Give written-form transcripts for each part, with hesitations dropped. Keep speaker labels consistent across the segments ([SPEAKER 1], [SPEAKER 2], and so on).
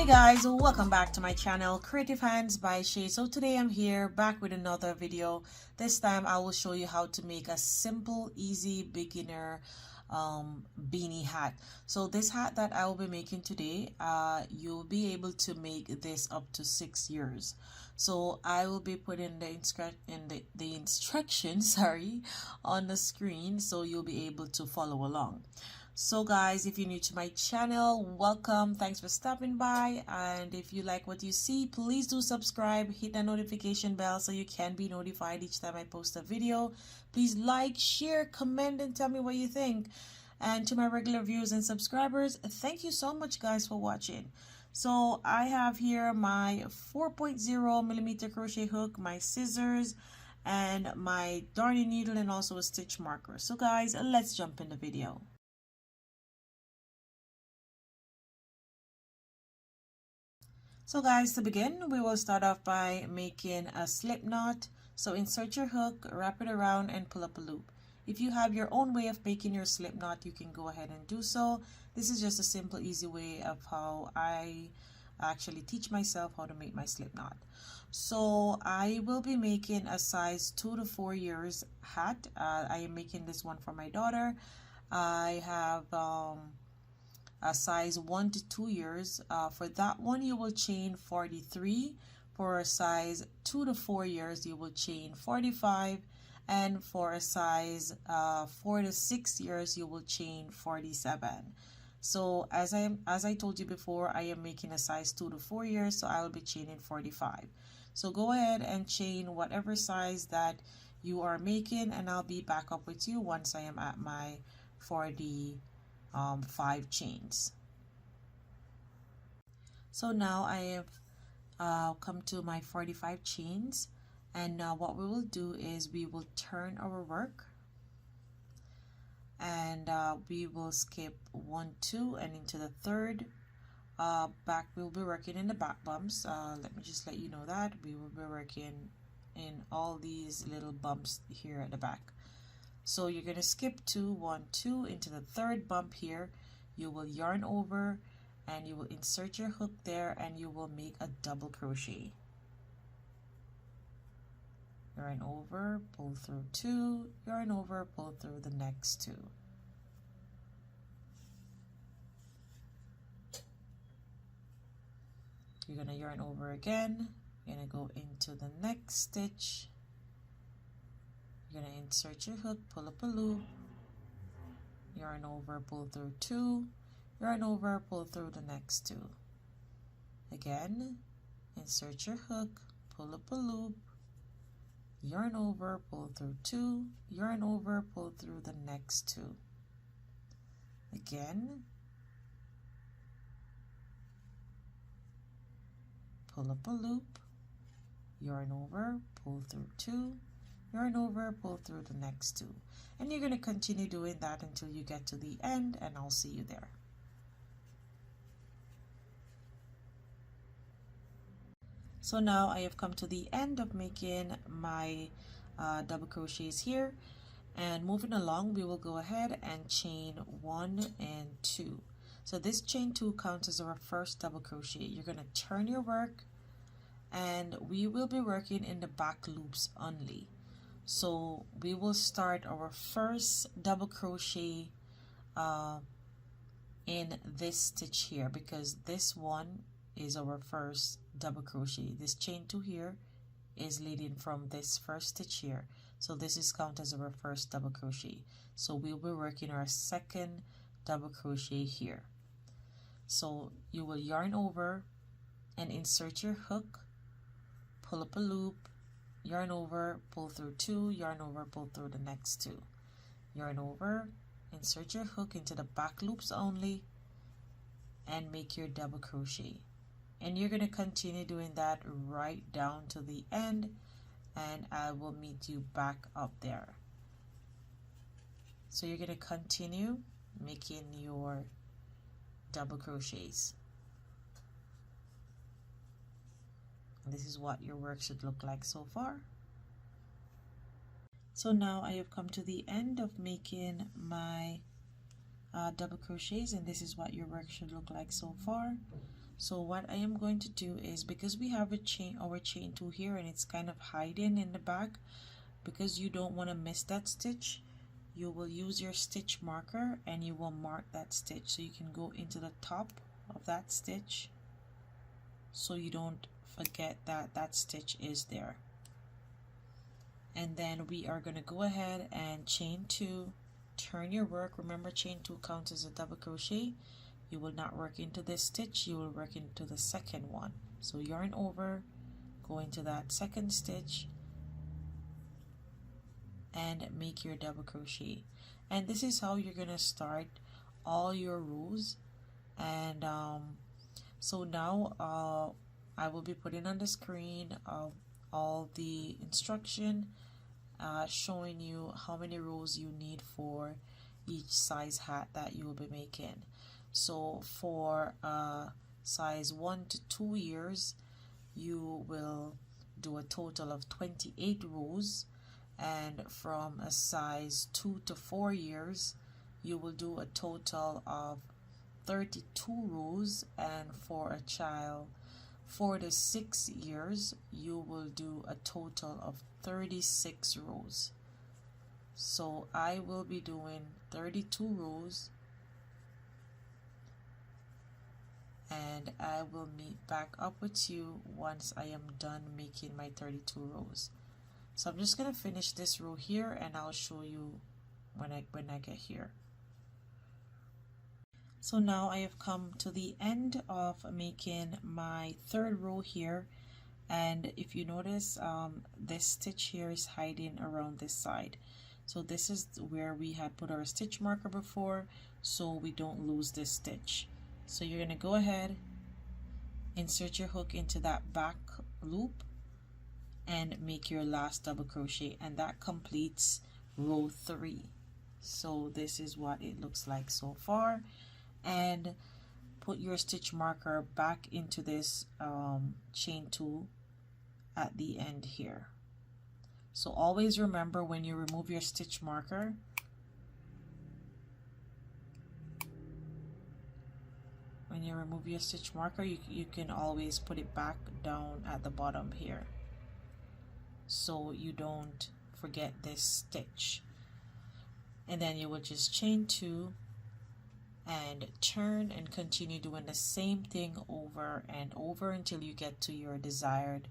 [SPEAKER 1] Hey guys, welcome back to my channel Creative Hands by Shay. So today I'm here back with another video. This time I will show you how to make a simple, easy beginner beanie hat. So this hat that I will be making today, you'll be able to make this up to 6 years. So I will be putting the instructions sorry, on the screen so you'll be able to follow along. So guys, if you're new to my channel, welcome, thanks for stopping by, and if you like what you see, please do subscribe, hit the notification bell so you can be notified each time I post a video. Please like, share, comment, and tell me what you think. And to my regular viewers and subscribers, thank you so much guys for watching. So I have here my 4.0 millimeter crochet hook, my scissors, and my darning needle, and also a stitch marker. So guys, let's jump in the video. So guys, to begin, we will start off by making a slip knot. So insert your hook, wrap it around, and pull up a loop. If you have your own way of making your slip knot, you can go ahead and do so. This is just a simple, easy way of how I actually teach myself how to make my slip knot. So I will be making a size 2 to 4 years hat. I am making this one for my daughter. I have a size 1 to 2 years. For that one you will chain 43. For a size 2 to 4 years you will chain 45, and for a size 4 to 6 years you will chain 47. So as I told you before, I am making a size 2 to 4 years, so I will be chaining 45. So go ahead and chain whatever size that you are making, and I'll be back up with you once I am at my 5 chains. So now I have come to my 45 chains, and now what we will do is we will turn our work, and we will skip 1, 2, and into the third. Back we'll be working in the back bumps. Let me just let you know that we will be working in all these little bumps here at the back. So you're going to skip 2, 1, 2 into the third bump here. You will yarn over and you will insert your hook there, and you will make a double crochet. Yarn over, pull through 2, yarn over, pull through the next 2. You're going to yarn over again. You're going to go into the next stitch. You're going to insert your hook, pull up a loop, yarn over, pull through 2, yarn over, pull through the next 2. Again, insert your hook, pull up a loop, yarn over, pull through 2, yarn over, pull through the next 2. Again, pull up a loop, yarn over, pull through 2, yarn over, pull through the next 2, and you're going to continue doing that until you get to the end, and I'll see you there. So now I have come to the end of making my double crochets here, and moving along we will go ahead and chain 1 and 2. So this chain 2 counts as our first double crochet. You're going to turn your work, and we will be working in the back loops only. So we will start our first double crochet in this stitch here, because this one is our first double crochet. This chain 2 here is leading from this first stitch here, so this is counted as our first double crochet. So we'll be working our second double crochet here. So you will yarn over and insert your hook, pull up a loop, yarn over, pull through 2, yarn over, pull through the next 2, yarn over, insert your hook into the back loops only, and make your double crochet. And you're going to continue doing that right down to the end, and I will meet you back up there. So you're going to continue making your double crochets. This is what your work should look like so far. So now I have come to the end of making my double crochets, and this is what your work should look like so far. So what I am going to do is, because we have our chain 2 here and it's kind of hiding in the back, because you don't want to miss that stitch, you will use your stitch marker and you will mark that stitch. So you can go into the top of that stitch so you don't forget that that stitch is there. And then we are going to go ahead and chain 2, turn your work. Remember, chain 2 counts as a double crochet. You will not work into this stitch, you will work into the second one. So yarn over, go into that second stitch and make your double crochet. And this is how you're gonna start all your rows. And so now I will be putting on the screen all the instruction showing you how many rows you need for each size hat that you will be making. So for size 1 to 2 years, you will do a total of 28 rows, and from a size 2 to 4 years, you will do a total of 32 rows, and for a child 4 to 6 years, you will do a total of 36 rows. So I will be doing 32 rows, and I will meet back up with you once I am done making my 32 rows. So I'm just gonna finish this row here and I'll show you when I get here. So now I have come to the end of making my third row here, and if you notice, this stitch here is hiding around this side. So this is where we had put our stitch marker before, so we don't lose this stitch. So you're going to go ahead, insert your hook into that back loop and make your last double crochet, and that completes row 3. So this is what it looks like so far. And put your stitch marker back into this chain 2 at the end here. So always remember, when you remove your stitch marker, you can always put it back down at the bottom here so you don't forget this stitch. And then you will just chain 2 and turn and continue doing the same thing over and over until you get to your desired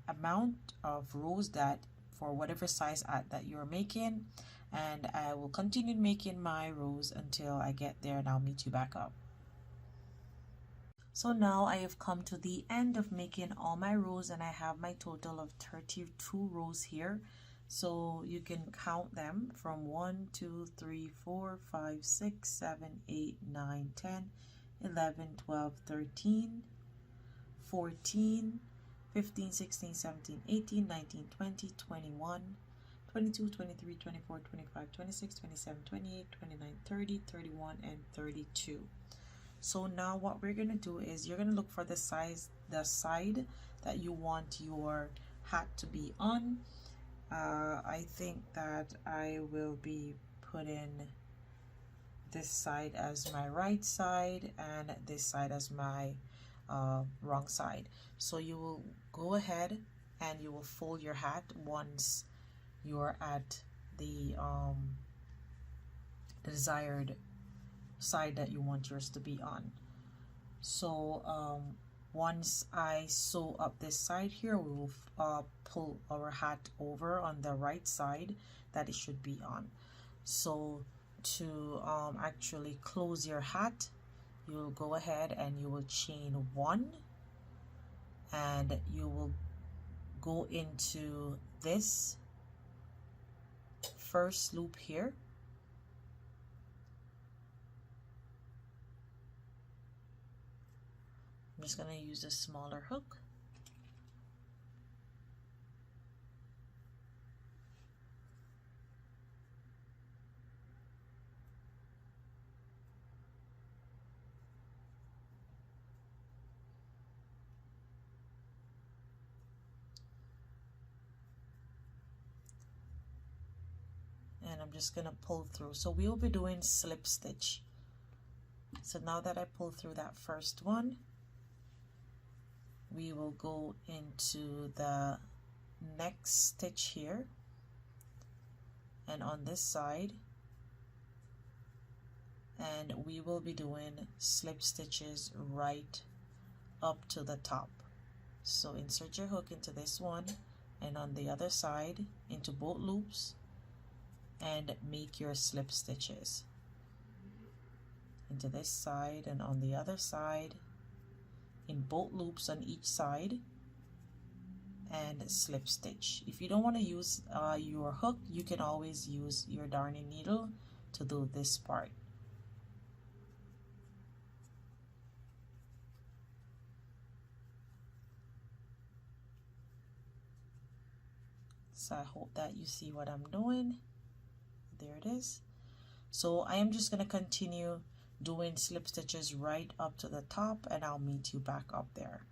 [SPEAKER 1] amount of rows that for whatever size hat that you're making. And I will continue making my rows until I get there, and I'll meet you back up. So now I have come to the end of making all my rows, and I have my total of 32 rows here. So you can count them from 1, 2, 3, 4, 5, 6, 7, 8, 9, 10, 11, 12, 13, 14, 15, 16, 17, 18, 19, 20, 21, 22, 23, 24, 25, 26, 27, 28, 29, 30, 31, and 32. So now what we're going to do is you're going to look for the side that you want your hat to be on. I think that I will be putting this side as my right side and this side as my wrong side. So you will go ahead and you will fold your hat once you're at the desired side that you want yours to be on. So once I sew up this side here, we will pull our hat over on the right side that it should be on. So to actually close your hat, you will go ahead and you will chain 1, and you will go into this first loop here. I'm just going to use a smaller hook. And I'm just going to pull through. So we will be doing slip stitch. So now that I pull through that first one, we will go into the next stitch here, and on this side, and we will be doing slip stitches right up to the top. So insert your hook into this one and on the other side into both loops and make your slip stitches into this side and on the other side in both loops on each side and slip stitch. If you don't want to use your hook, you can always use your darning needle to do this part. So I hope that you see what I'm doing. There it is. So I am just going to continue doing slip stitches right up to the top, and I'll meet you back up there.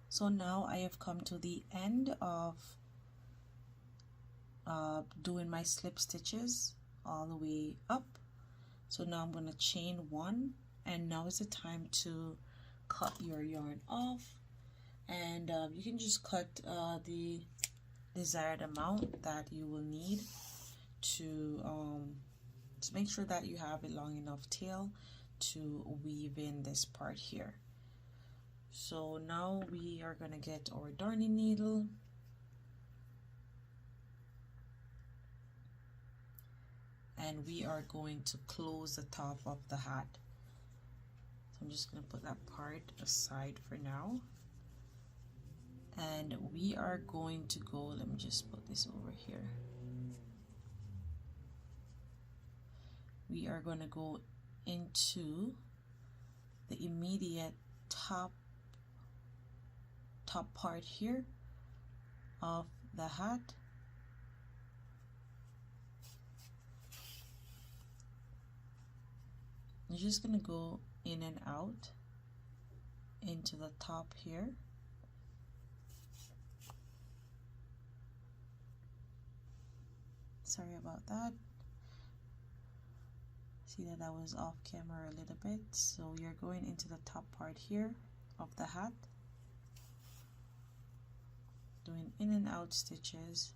[SPEAKER 1] So now I have come to the end of doing my slip stitches all the way up. So now I'm going to chain one, and now is the time to cut your yarn off, and you can just cut the desired amount that you will need to make sure that you have a long enough tail to weave in this part here. So now we are going to get our darning needle, and we are going to close the top of the hat. So I'm just going to put that part aside for now, and we are going to go, let me just put this over here. We are going to go into the immediate top part here of the hat. You're just going to go in and out into the top here. Sorry about that. See that I was off camera a little bit. So you're going into the top part here of the hat, doing in and out stitches.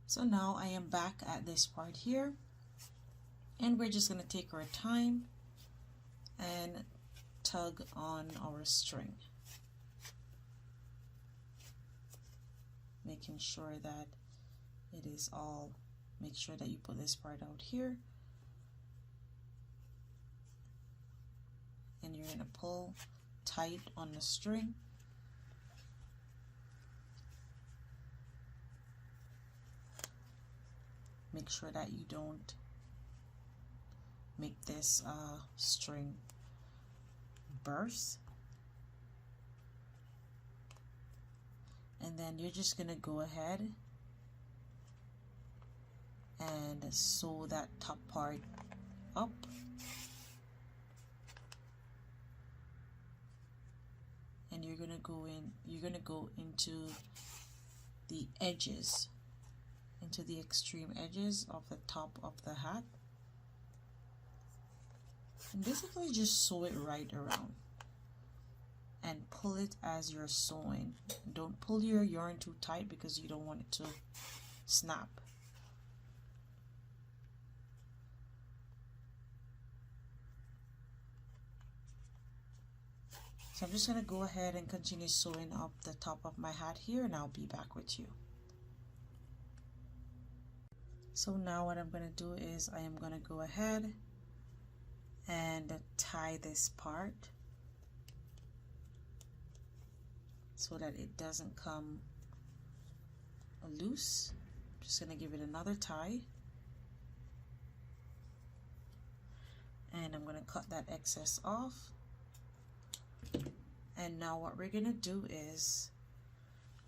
[SPEAKER 1] So now I am back at this part here, and we're just going to take our time and tug on our string, making sure that it is all, make sure that you put this part out here, and you're going to pull tight on the string. Make sure that you don't make this string burst. And then you're just going to go ahead and sew that top part up. And you're going to go into the edges, into the extreme edges of the top of the hat, and basically just sew it right around. and pull it as you're sewing. Don't pull your yarn too tight because you don't want it to snap. So I'm just going to go ahead and continue sewing up the top of my hat here, and I'll be back with you. So now what I'm going to do is I am going to go ahead and tie this part so that it doesn't come loose. I'm just going to give it another tie, and I'm going to cut that excess off. And now what we're going to do is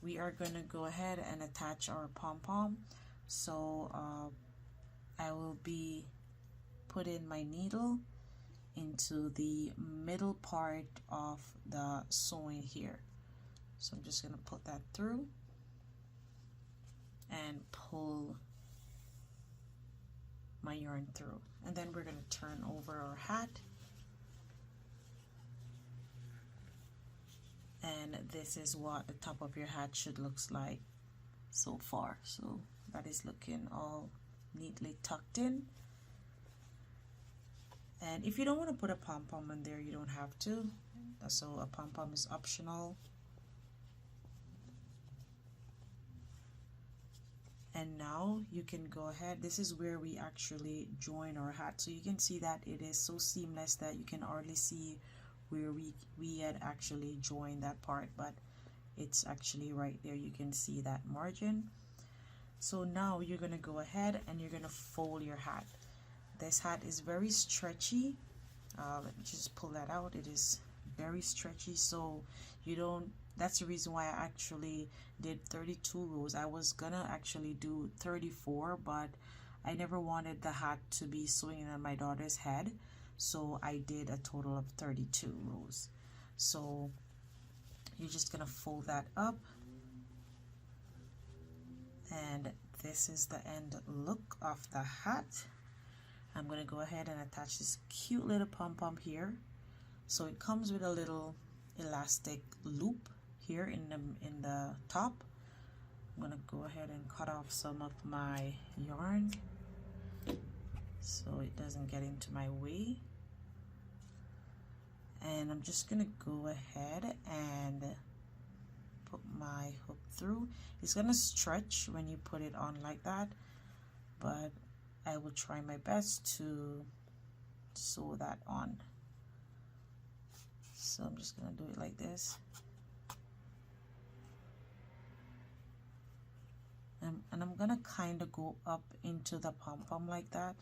[SPEAKER 1] we are going to go ahead and attach our pom-pom. So I will be putting my needle into the middle part of the sewing here. So I'm just going to put that through and pull my yarn through, and then we're going to turn over our hat, and this is what the top of your hat should look like so far. So that is looking all neatly tucked in. And if you don't want to put a pom-pom in there, you don't have to. So a pom-pom is optional. And now you can go ahead. This is where we actually join our hat. So you can see that it is so seamless that you can hardly see where we had actually joined that part, but it's actually right there. You can see that margin. So now you're going to go ahead and you're going to fold your hat. This hat is very stretchy. Let me just pull that out. It is very stretchy, so you don't, that's the reason why I actually did 32 rows. I was gonna actually do 34, but I never wanted the hat to be sewing on my daughter's head, so I did a total of 32 rows. So you're just gonna fold that up, and this is the end look of the hat. I'm going to go ahead and attach this cute little pom-pom here. So it comes with a little elastic loop here in the top. I'm going to go ahead and cut off some of my yarn so it doesn't get into my way. And I'm just going to go ahead and put my hook through. It's going to stretch when you put it on like that, but I will try my best to sew that on. So I'm just going to do it like this. And I'm going to kind of go up into the pom-pom like that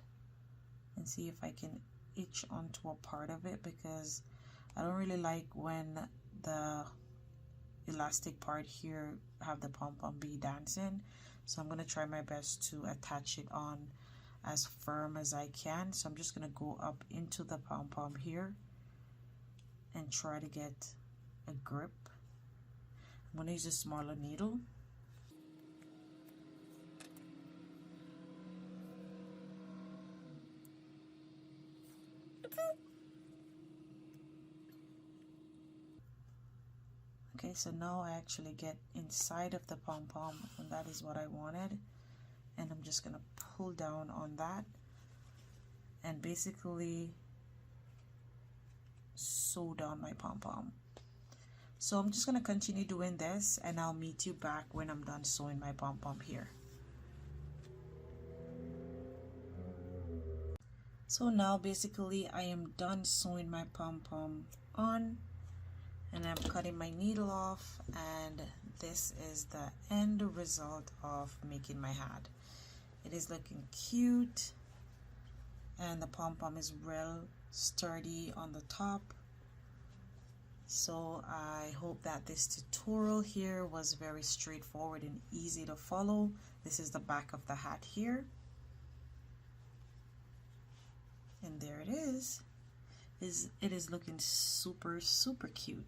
[SPEAKER 1] and see if I can itch onto a part of it, because I don't really like when the elastic part here have the pom-pom be dancing. So I'm going to try my best to attach it on as firm as I can. So I'm just going to go up into the pom-pom here and try to get a grip. I'm going to use a smaller needle. Okay, so now I actually get inside of the pom-pom, and that is what I wanted. And I'm just gonna pull down on that and basically sew down my pom-pom. So I'm just gonna continue doing this, and I'll meet you back when I'm done sewing my pom-pom here. So now basically I am done sewing my pom-pom on, and I'm cutting my needle off, and this is the end result of making my hat. It is looking cute, and the pom-pom is real sturdy on the top. So I hope that this tutorial here was very straightforward and easy to follow. This is the back of the hat here, and there it is. It is looking super cute.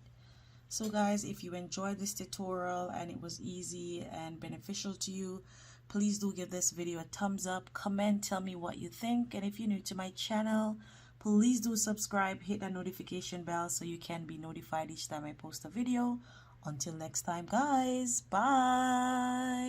[SPEAKER 1] So guys, if you enjoyed this tutorial and it was easy and beneficial to you, please do give this video a thumbs up, comment, tell me what you think, and if you're new to my channel, Please do subscribe, hit that notification bell so you can be notified each time I post a video. Until next time, guys, bye.